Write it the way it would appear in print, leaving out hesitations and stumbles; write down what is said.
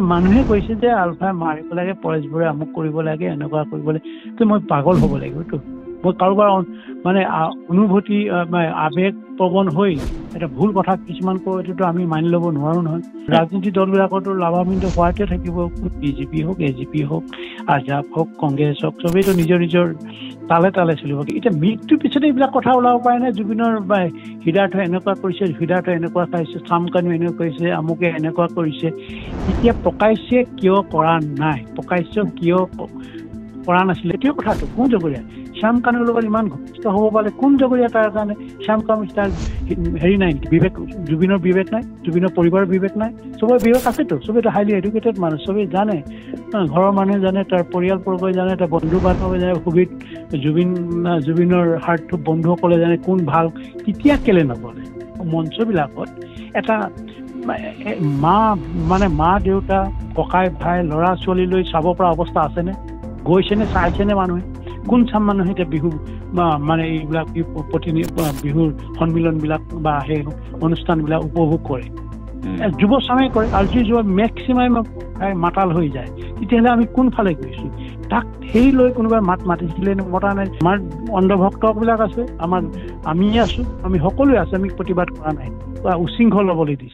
মানুহে কৈছে যে আলফাই মাৰিব লাগে, পৰেশবোৰে আমুক কৰিব লাগে, এনেকুৱা কৰিব লাগে। তো মই পাগল হ'ব লাগিবতো। মই কাৰোবাৰ মানে অনুভূতি আৱেগ প্ৰৱণ হৈ এটা ভুল কথা কিছুমান কওঁ, এইটোতো আমি মানি ল'ব নোৱাৰো নহয়। ৰাজনীতি দলবিলাকতো লাভান্বিত হোৱাতে থাকিব, বিজেপি হওক, এজিপি হওক, আজাপ হওক, কংগ্ৰেছ হওক, চবেইতো নিজৰ নিজৰ তালে তালে চলিব। এতিয়া মৃত্যুৰ পিছতে এইবিলাক কথা ওলাব পাৰে নে? জুবিনৰ হৃদাৰ্থ এনেকুৱা কৰিছে, হৃদাৰ্থ এনেকুৱা খাইছে, চামকানু এনেকুৱা কৰিছে, আমুকে এনেকুৱা কৰিছে। এতিয়া প্ৰকাশ্যে কিয় কৰা নাই? প্ৰকাশ্য কিয় কৰা নাছিলে? এইটোৱে কথাটো। কোন জগৰীয়া? শ্যাম কানুৰ লগত ইমান ঘনিষ্ঠ হ'ব পাৰে কোন জগৰীয়া? তাৰ কাৰণে শ্যাম কানু তাৰ হেৰি নাই, বিবেক, জুবিনৰ বিবেক নাই, জুবিনৰ পৰিবাৰৰ বিবেক নাই। চবৰে বিবেক আছেতো, চবেইতো হাইলি এডুকেটেড মানুহ, চবেই জানে, ঘৰৰ মানুহে জানে, তাৰ পৰিয়ালবৰ্গই জানে, তাৰ বন্ধু বান্ধৱে জানে, সুবিধ জুবিনৰ হাৰ্ট বন্ধুসকলে জানে কোন ভাল। তেতিয়া কেলে নকৰে? মঞ্চবিলাকত এটা মা দেউতা, ককাই ভাই, ল'ৰা ছোৱালীলৈ চাব পৰা অৱস্থা আছেনে? গৈছেনে? চাইছেনে মানুহে? কোন চাম মানুহে এতিয়া বিহু মানে এইবিলাক বিহুৰ সন্মিলনবিলাক বা সেই অনুষ্ঠানবিলাক উপভোগ কৰে? যুৱচামে কৰে। আৰু যি যুৱ মেক্সিমাম মাতাল হৈ যায়, তেতিয়াহ'লে আমি কোনফালে গৈছোঁ? তাক সেই লৈ কোনোবাই মাতিছিলে, মতা নাই। আমাৰ অন্ধভক্তবিলাক আছে, আমি আছোঁ, আমি সকলোৱে আছোঁ, আমি প্ৰতিবাদ কৰা নাই, উশৃংখল হ'বলৈ দিছোঁ।